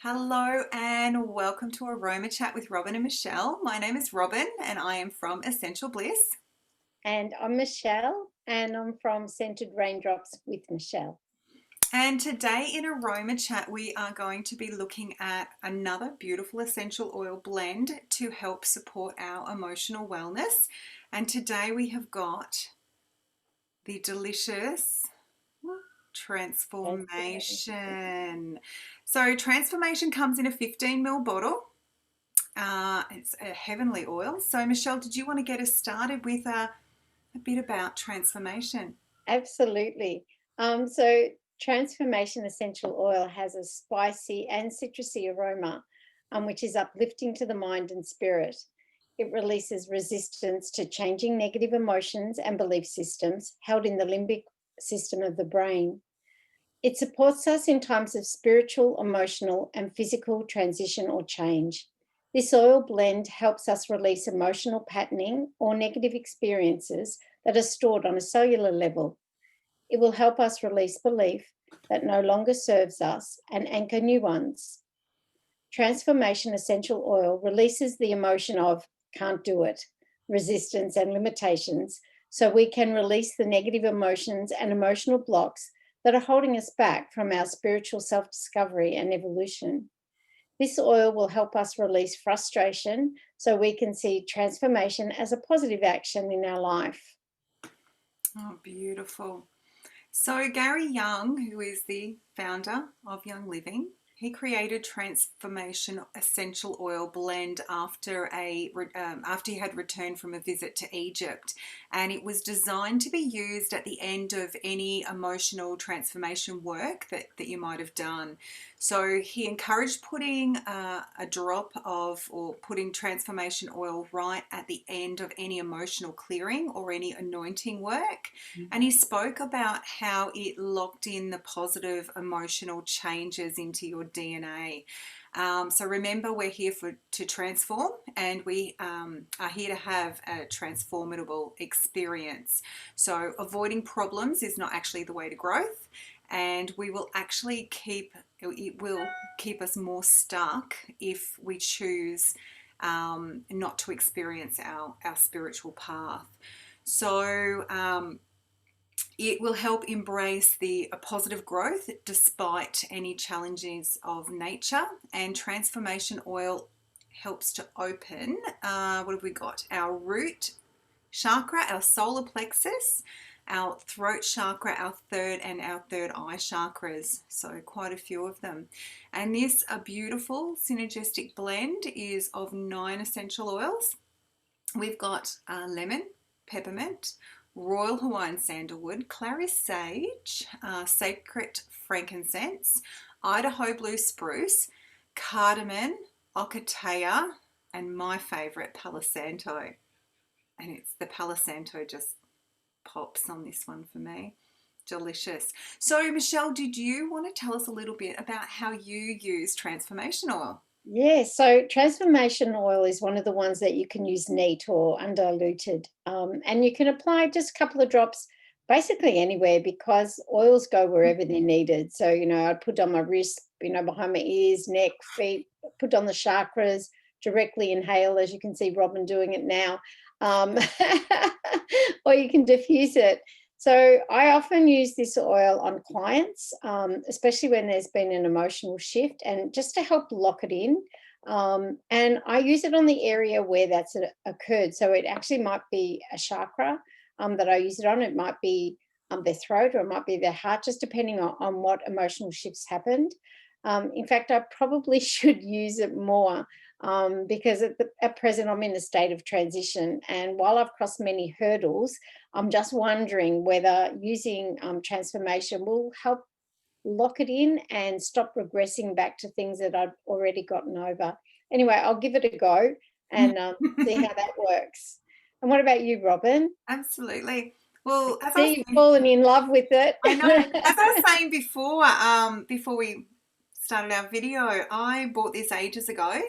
Hello and welcome to Aroma Chat with Robin and Michelle. My name is Robin and I am from Essential Bliss. And I'm Michelle, and I'm from Scented Raindrops with Michelle. And today in Aroma Chat, we are going to be looking at another beautiful essential oil blend to help support our emotional wellness. And today we have got the delicious Transformation. So Transformation comes in a 15 ml bottle. It's a heavenly oil. So Michelle, did you want to get us started with a bit about Transformation? Absolutely. So Transformation Essential Oil has a spicy and citrusy aroma, which is uplifting to the mind and spirit. It releases resistance to changing negative emotions and belief systems held in the limbic system of the brain. It supports us in times of spiritual, emotional, and physical transition or change. This oil blend helps us release emotional patterning or negative experiences that are stored on a cellular level. It will help us release belief that no longer serves us and anchor new ones. Transformation Essential Oil releases the emotion of can't do it, resistance, and limitations, so we can release the negative emotions and emotional blocks that are holding us back from our spiritual self discovery and evolution. This oil will help us release frustration so we can see transformation as a positive action in our life. Oh, beautiful. So Gary Young, who is the founder of Young Living, he created Transformation Essential Oil Blend after he had returned from a visit to Egypt, and it was designed to be used at the end of any emotional transformation work that you might have done. So he encouraged putting a drop of or putting transformation oil right at the end of any emotional clearing or any anointing work. And he spoke about how it locked in the positive emotional changes into your DNA. So remember, we're here to transform, and we are here to have a transformable experience. So avoiding problems is not actually the way to growth, and it will keep us more stuck if we choose not to experience our spiritual path. So it will help embrace the positive growth despite any challenges of nature. And transformation oil helps to open, what have we got? Our root chakra, our solar plexus, our throat chakra, our third eye chakras. So quite a few of them. And this, a beautiful synergistic blend, is of 9 essential oils. We've got lemon, peppermint, Royal Hawaiian Sandalwood, Clary Sage, Sacred Frankincense, Idaho Blue Spruce, Cardamom, Ocotea, and my favourite, Palo Santo. And it's the Palo Santo just pops on this one for me. Delicious. So Michelle, did you want to tell us a little bit about how you use transformation oil? Yeah, so transformation oil is one of the ones that you can use neat or undiluted. And you can apply just a couple of drops basically anywhere because oils go wherever they're needed. So, I'd put on my wrist, behind my ears, neck, feet, put on the chakras, directly inhale, as you can see Robin doing it now. Or you can diffuse it. So I often use this oil on clients, especially when there's been an emotional shift, and just to help lock it in. And I use it on the area where that's occurred. So it actually might be a chakra that I use it on. It might be their throat, or it might be their heart, just depending on what emotional shifts happened. In fact, I probably should use it more because at present I'm in a state of transition. And while I've crossed many hurdles, I'm just wondering whether using transformation will help lock it in and stop regressing back to things that I've already gotten over. Anyway, I'll give it a go and see how that works. And what about you, Robin? Absolutely. Well, as I was See, you've fallen in love with it. I know. As I was saying before we started our video, I bought this ages ago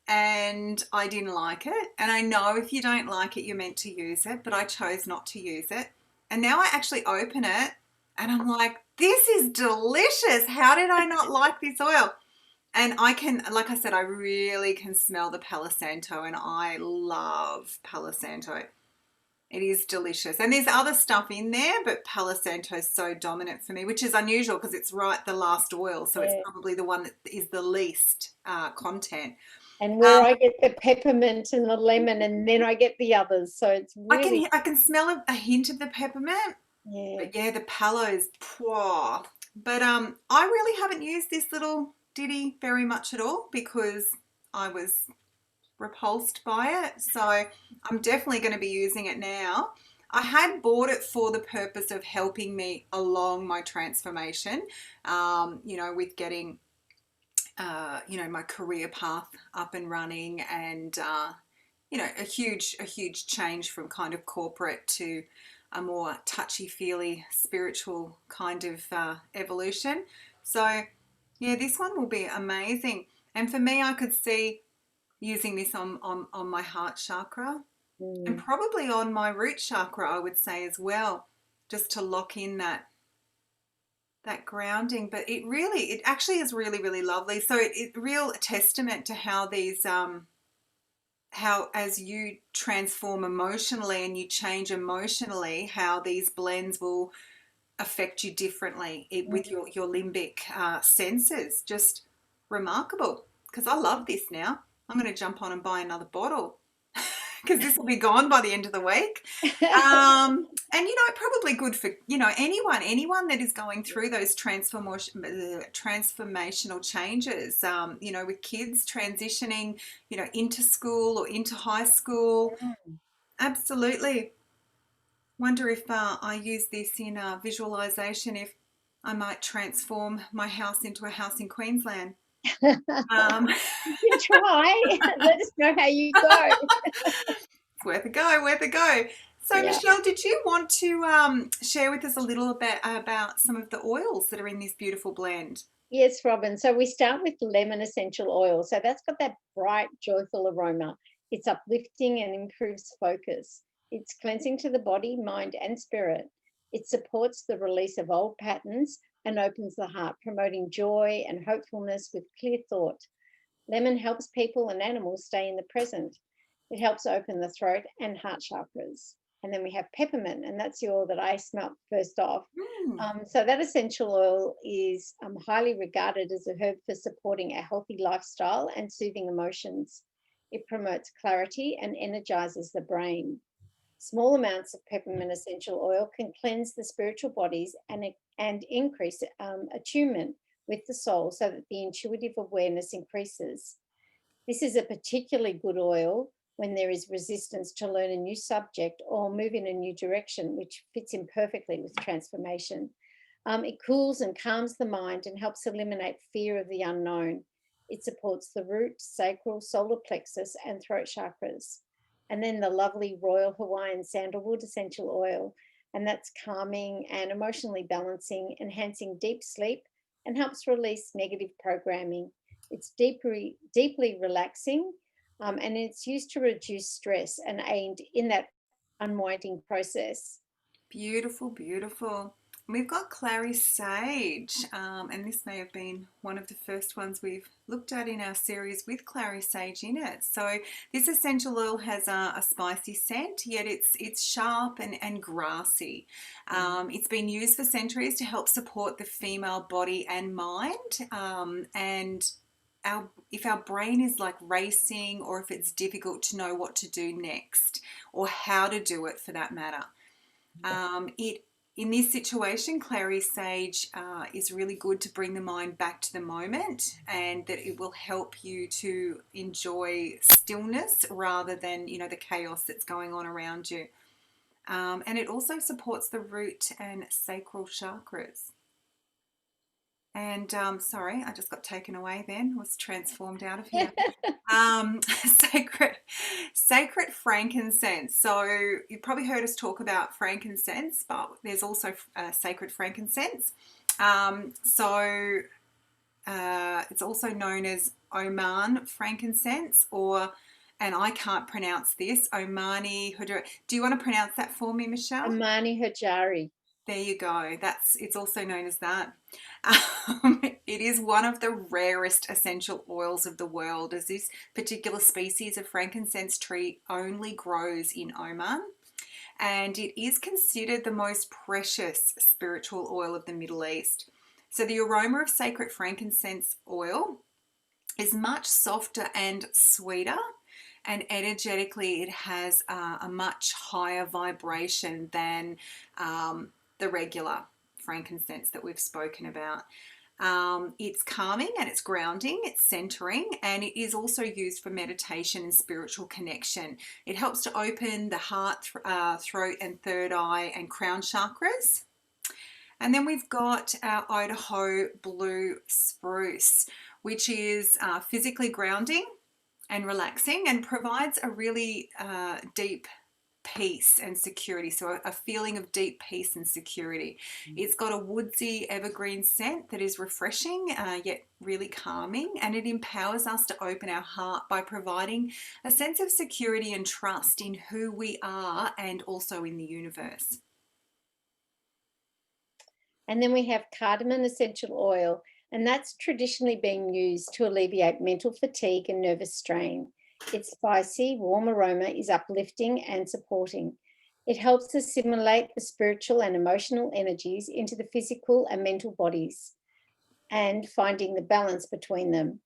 and I didn't like it. And I know if you don't like it, you're meant to use it, but I chose not to use it. And now I actually open it and I'm like, this is delicious. How did I not like this oil? And I can, like I said, I really can smell the Palo Santo, and I love Palo Santo. It is delicious. And there's other stuff in there, but Palo Santo is so dominant for me, which is unusual because it's right the last oil. So it's Yeah. probably the one that is the least content. And where Um, I get the peppermint and the lemon, and then I get the others. So it's really, I can smell a hint of the peppermint, yeah. but yeah, the Palo's poor. But I really haven't used this little ditty very much at all because I was repulsed by it. So I'm definitely going to be using it now. I had bought it for the purpose of helping me along my transformation, with getting, my career path up and running, and, a huge change from kind of corporate to a more touchy-feely spiritual kind of evolution. So, yeah, this one will be amazing. And for me, I could see using this on my heart chakra and Mm. probably on my root chakra, I would say as well, just to lock in that grounding. But it actually is really, really lovely. So it real testament to how these how as you transform emotionally and you change emotionally, how these blends will affect you differently with your limbic senses. Just remarkable. Because I love this now. I'm going to jump on and buy another bottle because this will be gone by the end of the week. And probably good for anyone that is going through those transformational changes. With kids transitioning, into school or into high school. Absolutely. Wonder if I use this in visualization, if I might transform my house into a house in Queensland. Um, You can try. Let us know how you go. worth a go, worth a go. So, Yeah. Michelle, did you want to share with us a little bit about some of the oils that are in this beautiful blend? Yes, Robin. So we start with lemon essential oil. So that's got that bright, joyful aroma. It's uplifting and improves focus. It's cleansing to the body, mind, and spirit. It supports the release of old patterns and opens the heart, promoting joy and hopefulness with clear thought. Lemon helps people and animals stay in the present. It helps open the throat and heart chakras. And then we have peppermint, and that's the oil that I smelt first off. Mm, So that essential oil is highly regarded as a herb for supporting a healthy lifestyle and soothing emotions. It promotes clarity and energizes the brain. Small amounts of peppermint essential oil can cleanse the spiritual bodies and increase attunement with the soul so that the intuitive awareness increases. This is a particularly good oil when there is resistance to learn a new subject or move in a new direction, which fits in perfectly with transformation. It cools and calms the mind and helps eliminate fear of the unknown. It supports the root, sacral, solar plexus, and throat chakras. And then the lovely Royal Hawaiian Sandalwood essential oil, and that's calming and emotionally balancing, enhancing deep sleep, and helps release negative programming. It's deeply relaxing, and it's used to reduce stress and aid in that unwinding process. beautiful, beautiful. We've got Clary Sage, and this may have been one of the first ones we've looked at in our series with Clary Sage in it. So this essential oil has a spicy scent, yet it's sharp and grassy. It's been used for centuries to help support the female body and mind, and if our brain is like racing, or if it's difficult to know what to do next or how to do it for that matter. It In this situation, Clary Sage is really good to bring the mind back to the moment, and that it will help you to enjoy stillness rather than the chaos that's going on around you. And it also supports the root and sacral chakras. And sorry, I just got taken away then, was transformed out of here. Sacred, sacred frankincense. So you've probably heard us talk about frankincense, but there's also sacred frankincense. It's also known as Oman frankincense, and I can't pronounce this, Omani Hudra. Do you want to pronounce that for me, Michelle? Amani Hajari. There you go. It's also known as that. It is one of the rarest essential oils of the world, as this particular species of frankincense tree only grows in Oman, and it is considered the most precious spiritual oil of the Middle East. So the aroma of sacred frankincense oil is much softer and sweeter, and energetically it has a much higher vibration than the regular frankincense that we've spoken about. It's calming and it's grounding, it's centering, and it is also used for meditation and spiritual connection. It helps to open the heart, throat, and third eye and crown chakras. And then we've got our Idaho Blue Spruce, which is physically grounding and relaxing and provides a really deep peace and security. So a feeling of deep peace and security. It's got a woodsy evergreen scent that is refreshing yet really calming, and it empowers us to open our heart by providing a sense of security and trust in who we are and also in the universe. And then we have cardamom essential oil, and that's traditionally been used to alleviate mental fatigue and nervous strain. Its spicy, warm aroma is uplifting and supporting. It helps assimilate the spiritual and emotional energies into the physical and mental bodies and finding the balance between them.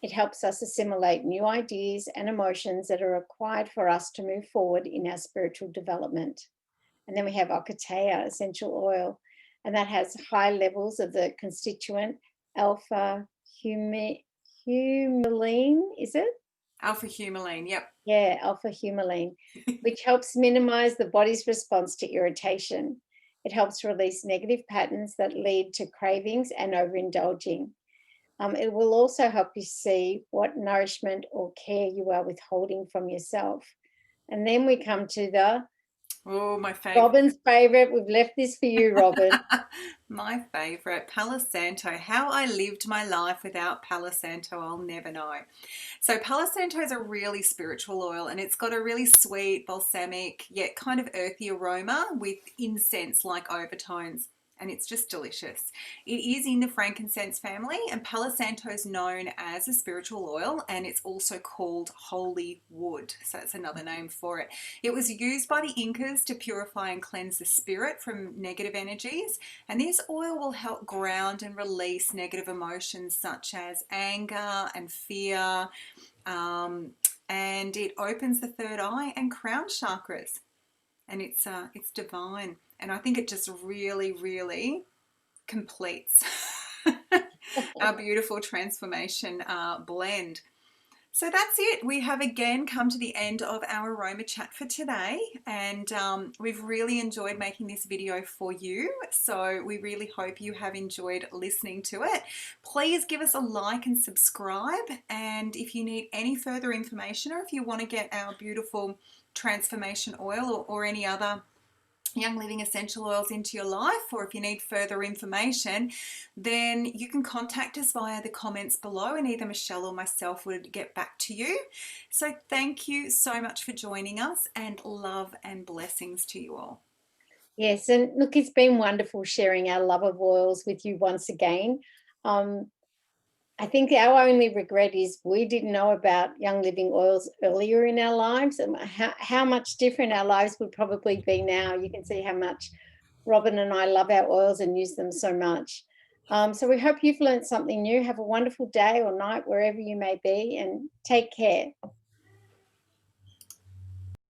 It helps us assimilate new ideas and emotions that are required for us to move forward in our spiritual development. And then we have Ocotea essential oil, and that has high levels of the constituent alpha humulene, is it? Alpha humulene, yep. Yeah, alpha humulene, which helps minimize the body's response to irritation. It helps release negative patterns that lead to cravings and overindulging. It will also help you see what nourishment or care you are withholding from yourself. And then we come to the my favorite. Robin's favorite. We've left this for you, Robin. My favorite, Palo Santo. How I lived my life without Palo Santo, I'll never know. So Palo Santo is a really spiritual oil, and it's got a really sweet, balsamic, yet kind of earthy aroma with incense-like overtones. And it's just delicious. It is in the frankincense family, and Palo Santo is known as a spiritual oil, and it's also called holy wood. So that's another name for it. It was used by the Incas to purify and cleanse the spirit from negative energies, and this oil will help ground and release negative emotions such as anger and fear, and it opens the third eye and crown chakras, and it's divine. And I think it just really, really completes our beautiful transformation blend. So that's it. We have again come to the end of our aroma chat for today, and we've really enjoyed making this video for you. So we really hope you have enjoyed listening to it. Please give us a like and subscribe. And if you need any further information, or if you want to get our beautiful transformation oil or any other Young Living essential oils into your life, or if you need further information, then you can contact us via the comments below, and either Michelle or myself would get back to you. So thank you so much for joining us, and love and blessings to you all. Yes, and look, it's been wonderful sharing our love of oils with you once again. I think our only regret is we didn't know about Young Living oils earlier in our lives, and how much different our lives would probably be now. You can see how much Robin and I love our oils and use them so much. So we hope you've learned something new. Have a wonderful day or night wherever you may be, and take care.